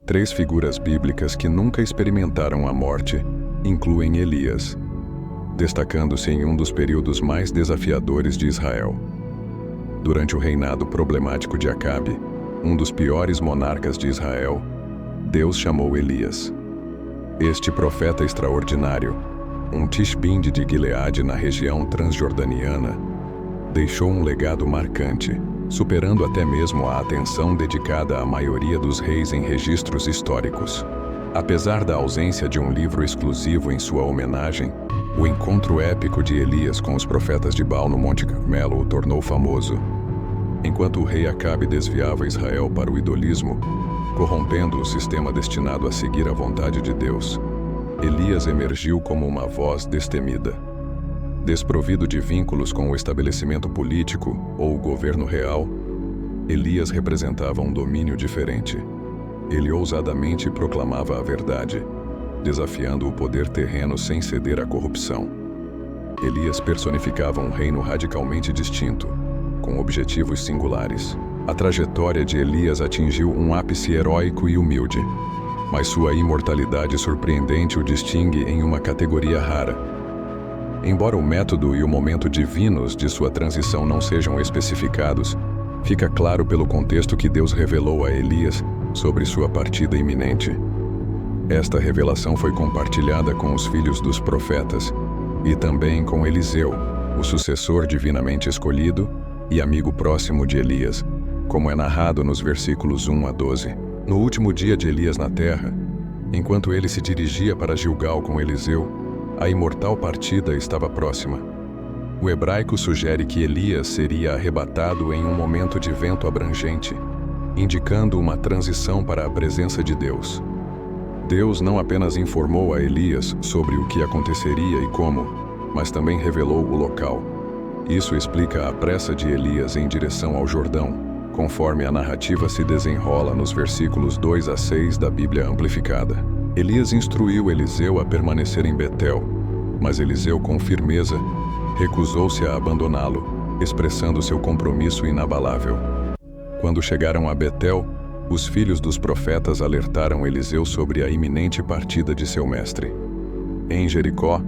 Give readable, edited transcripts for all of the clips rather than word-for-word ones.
Três figuras bíblicas que nunca experimentaram a morte incluem Elias, destacando-se em um dos períodos mais desafiadores de Israel. Durante o reinado problemático de Acabe, um dos piores monarcas de Israel, Deus chamou Elias. Este profeta extraordinário, um Tishbinde de Gileade na região transjordaniana, deixou um legado marcante, superando até mesmo a atenção dedicada à maioria dos reis em registros históricos. Apesar da ausência de um livro exclusivo em sua homenagem, o encontro épico de Elias com os profetas de Baal no Monte Carmelo o tornou famoso. Enquanto o rei Acabe desviava Israel para o idolismo, corrompendo o sistema destinado a seguir a vontade de Deus, Elias emergiu como uma voz destemida. Desprovido de vínculos com o estabelecimento político ou o governo real, Elias representava um domínio diferente. Ele ousadamente proclamava a verdade, desafiando o poder terreno sem ceder à corrupção. Elias personificava um reino radicalmente distinto, com objetivos singulares. A trajetória de Elias atingiu um ápice heróico e humilde, mas sua imortalidade surpreendente o distingue em uma categoria rara. Embora o método e o momento divinos de sua transição não sejam especificados, fica claro pelo contexto que Deus revelou a Elias sobre sua partida iminente. Esta revelação foi compartilhada com os filhos dos profetas e também com Eliseu, o sucessor divinamente escolhido e amigo próximo de Elias, como é narrado nos versículos 1 a 12. No último dia de Elias na terra, enquanto ele se dirigia para Gilgal com Eliseu, a imortal partida estava próxima. O hebraico sugere que Elias seria arrebatado em um momento de vento abrangente, indicando uma transição para a presença de Deus. Deus não apenas informou a Elias sobre o que aconteceria e como, mas também revelou o local. Isso explica a pressa de Elias em direção ao Jordão, conforme a narrativa se desenrola nos versículos 2 a 6 da Bíblia Amplificada. Elias instruiu Eliseu a permanecer em Betel, mas Eliseu, com firmeza, recusou-se a abandoná-lo, expressando seu compromisso inabalável. Quando chegaram a Betel, os filhos dos profetas alertaram Eliseu sobre a iminente partida de seu mestre. Em Jericó,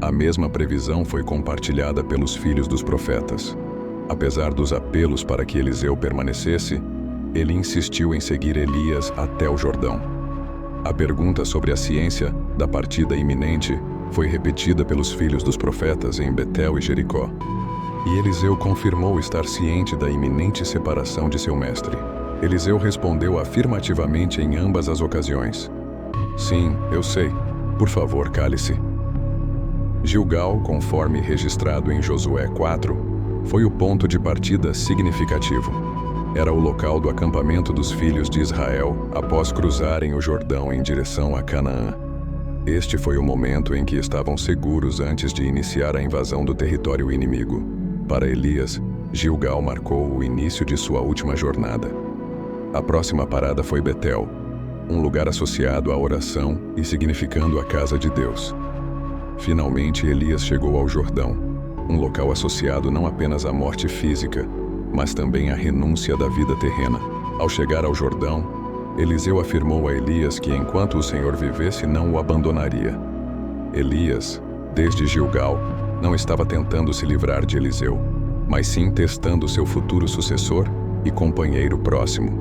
a mesma previsão foi compartilhada pelos filhos dos profetas. Apesar dos apelos para que Eliseu permanecesse, ele insistiu em seguir Elias até o Jordão. A pergunta sobre a ciência da partida iminente foi repetida pelos filhos dos profetas em Betel e Jericó. E Eliseu confirmou estar ciente da iminente separação de seu mestre. Eliseu respondeu afirmativamente em ambas as ocasiões. Sim, eu sei. Por favor, cale-se. Gilgal, conforme registrado em Josué 4, foi o ponto de partida significativo. Era o local do acampamento dos filhos de Israel após cruzarem o Jordão em direção a Canaã. Este foi o momento em que estavam seguros antes de iniciar a invasão do território inimigo. Para Elias, Gilgal marcou o início de sua última jornada. A próxima parada foi Betel, um lugar associado à oração e significando a casa de Deus. Finalmente, Elias chegou ao Jordão, um local associado não apenas à morte física, mas também à renúncia da vida terrena. Ao chegar ao Jordão, Eliseu afirmou a Elias que enquanto o Senhor vivesse, não o abandonaria. Elias, desde Gilgal, não estava tentando se livrar de Eliseu, mas sim testando seu futuro sucessor e companheiro próximo.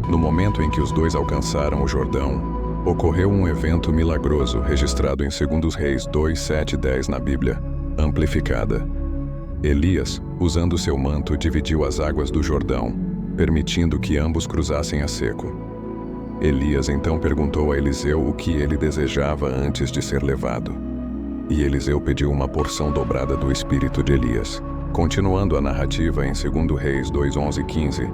No momento em que os dois alcançaram o Jordão, ocorreu um evento milagroso registrado em 2 Reis 2, 7 e 10 na Bíblia Amplificada. Elias, usando seu manto, dividiu as águas do Jordão, permitindo que ambos cruzassem a seco. Elias então perguntou a Eliseu o que ele desejava antes de ser levado. E Eliseu pediu uma porção dobrada do espírito de Elias. Continuando a narrativa em 2 Reis 2, 11 e 15,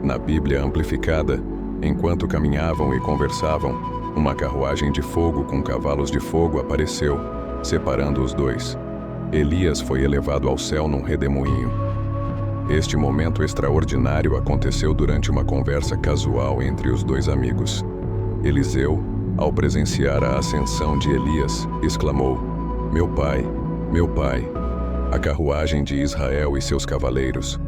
na Bíblia Amplificada, enquanto caminhavam e conversavam, uma carruagem de fogo com cavalos de fogo apareceu, separando os dois. Elias foi elevado ao céu num redemoinho. Este momento extraordinário aconteceu durante uma conversa casual entre os dois amigos. Eliseu, ao presenciar a ascensão de Elias, exclamou: meu pai, a carruagem de Israel e seus cavaleiros.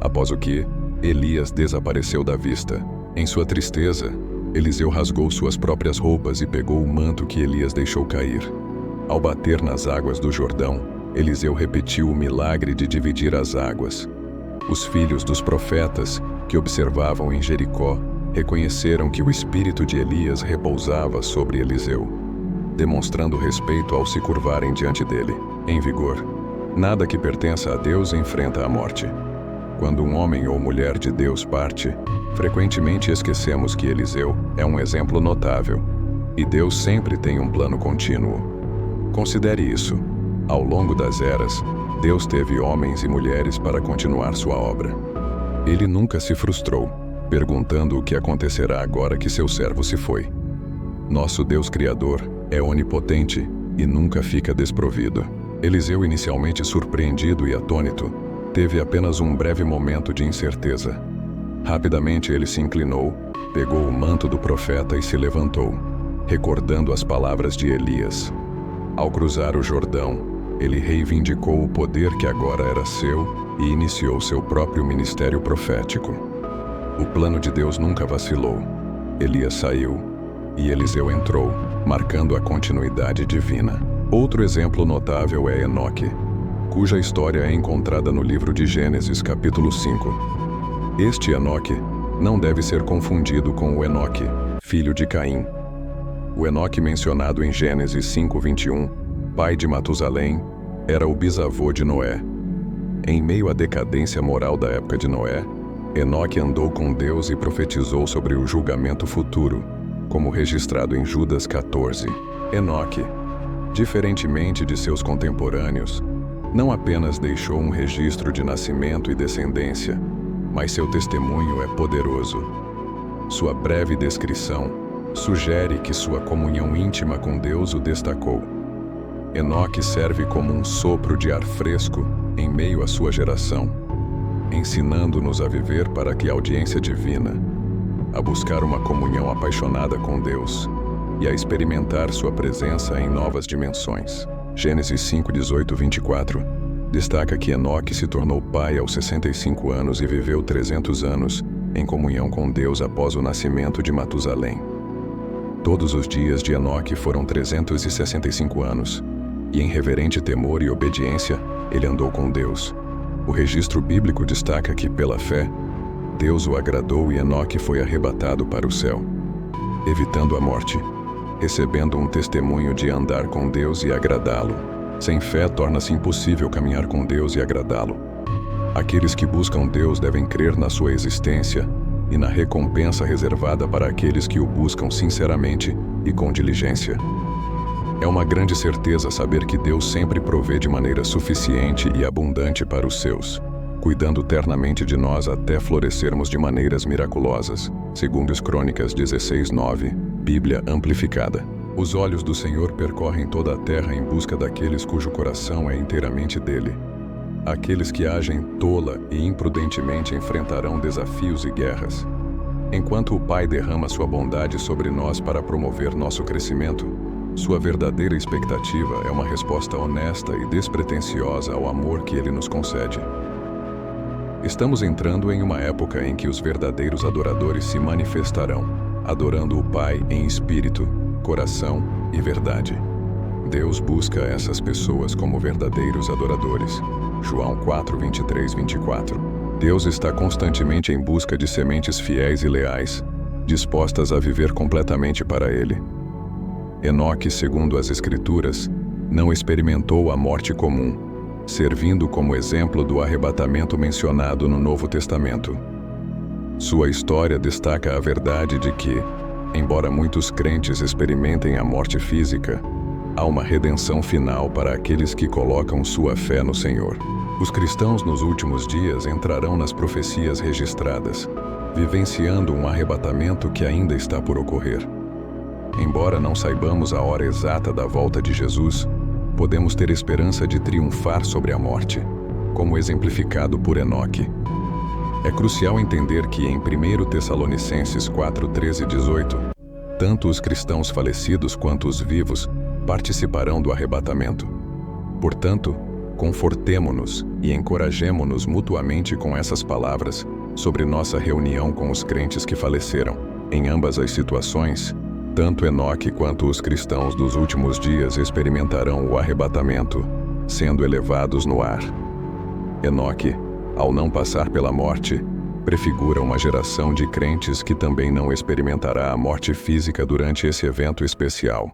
Após o que, Elias desapareceu da vista. Em sua tristeza, Eliseu rasgou suas próprias roupas e pegou o manto que Elias deixou cair. Ao bater nas águas do Jordão, Eliseu repetiu o milagre de dividir as águas. Os filhos dos profetas, que observavam em Jericó, reconheceram que o espírito de Elias repousava sobre Eliseu, demonstrando respeito ao se curvarem diante dele. Em vigor, nada que pertença a Deus enfrenta a morte. Quando um homem ou mulher de Deus parte, frequentemente esquecemos que Eliseu é um exemplo notável, e Deus sempre tem um plano contínuo. Considere isso. Ao longo das eras, Deus teve homens e mulheres para continuar sua obra. Ele nunca se frustrou, perguntando o que acontecerá agora que seu servo se foi. Nosso Deus Criador é onipotente e nunca fica desprovido. Eliseu, inicialmente surpreendido e atônito, teve apenas um breve momento de incerteza. Rapidamente ele se inclinou, pegou o manto do profeta e se levantou, recordando as palavras de Elias. Ao cruzar o Jordão, ele reivindicou o poder que agora era seu e iniciou seu próprio ministério profético. O plano de Deus nunca vacilou. Elias saiu e Eliseu entrou, marcando a continuidade divina. Outro exemplo notável é Enoque, cuja história é encontrada no livro de Gênesis, capítulo 5. Este Enoque não deve ser confundido com o Enoque, filho de Caim. O Enoque mencionado em Gênesis 5:21, pai de Matusalém, era o bisavô de Noé. Em meio à decadência moral da época de Noé, Enoque andou com Deus e profetizou sobre o julgamento futuro, como registrado em Judas 14. Enoque, diferentemente de seus contemporâneos, não apenas deixou um registro de nascimento e descendência, mas seu testemunho é poderoso. Sua breve descrição sugere que sua comunhão íntima com Deus o destacou. Enoque serve como um sopro de ar fresco em meio à sua geração, ensinando-nos a viver para que a audiência divina, a buscar uma comunhão apaixonada com Deus e a experimentar sua presença em novas dimensões. Gênesis 5:18-24 destaca que Enoque se tornou pai aos 65 anos e viveu 300 anos em comunhão com Deus após o nascimento de Matusalém. Todos os dias de Enoque foram 365 anos, e em reverente temor e obediência, ele andou com Deus. O registro bíblico destaca que, pela fé, Deus o agradou e Enoque foi arrebatado para o céu, evitando a morte, recebendo um testemunho de andar com Deus e agradá-lo. Sem fé, torna-se impossível caminhar com Deus e agradá-lo. Aqueles que buscam Deus devem crer na sua existência e na recompensa reservada para aqueles que o buscam sinceramente e com diligência. É uma grande certeza saber que Deus sempre provê de maneira suficiente e abundante para os seus, cuidando ternamente de nós até florescermos de maneiras miraculosas, segundo as Crônicas 16:9, Bíblia Amplificada. Os olhos do Senhor percorrem toda a terra em busca daqueles cujo coração é inteiramente dele. Aqueles que agem tola e imprudentemente enfrentarão desafios e guerras. Enquanto o Pai derrama sua bondade sobre nós para promover nosso crescimento, sua verdadeira expectativa é uma resposta honesta e despretensiosa ao amor que ele nos concede. Estamos entrando em uma época em que os verdadeiros adoradores se manifestarão, adorando o Pai em espírito, coração e verdade. Deus busca essas pessoas como verdadeiros adoradores. João 4:23-24. Deus está constantemente em busca de sementes fiéis e leais, dispostas a viver completamente para Ele. Enoque, segundo as Escrituras, não experimentou a morte comum, servindo como exemplo do arrebatamento mencionado no Novo Testamento. Sua história destaca a verdade de que, embora muitos crentes experimentem a morte física, há uma redenção final para aqueles que colocam sua fé no Senhor. Os cristãos nos últimos dias entrarão nas profecias registradas, vivenciando um arrebatamento que ainda está por ocorrer. Embora não saibamos a hora exata da volta de Jesus, podemos ter esperança de triunfar sobre a morte, como exemplificado por Enoque. É crucial entender que em 1 Tessalonicenses 4:13-18, tanto os cristãos falecidos quanto os vivos participarão do arrebatamento. Portanto, confortemo-nos e encorajemo-nos mutuamente com essas palavras sobre nossa reunião com os crentes que faleceram. Em ambas as situações, tanto Enoque quanto os cristãos dos últimos dias experimentarão o arrebatamento, sendo elevados no ar. Enoque, ao não passar pela morte, prefigura uma geração de crentes que também não experimentará a morte física durante esse evento especial.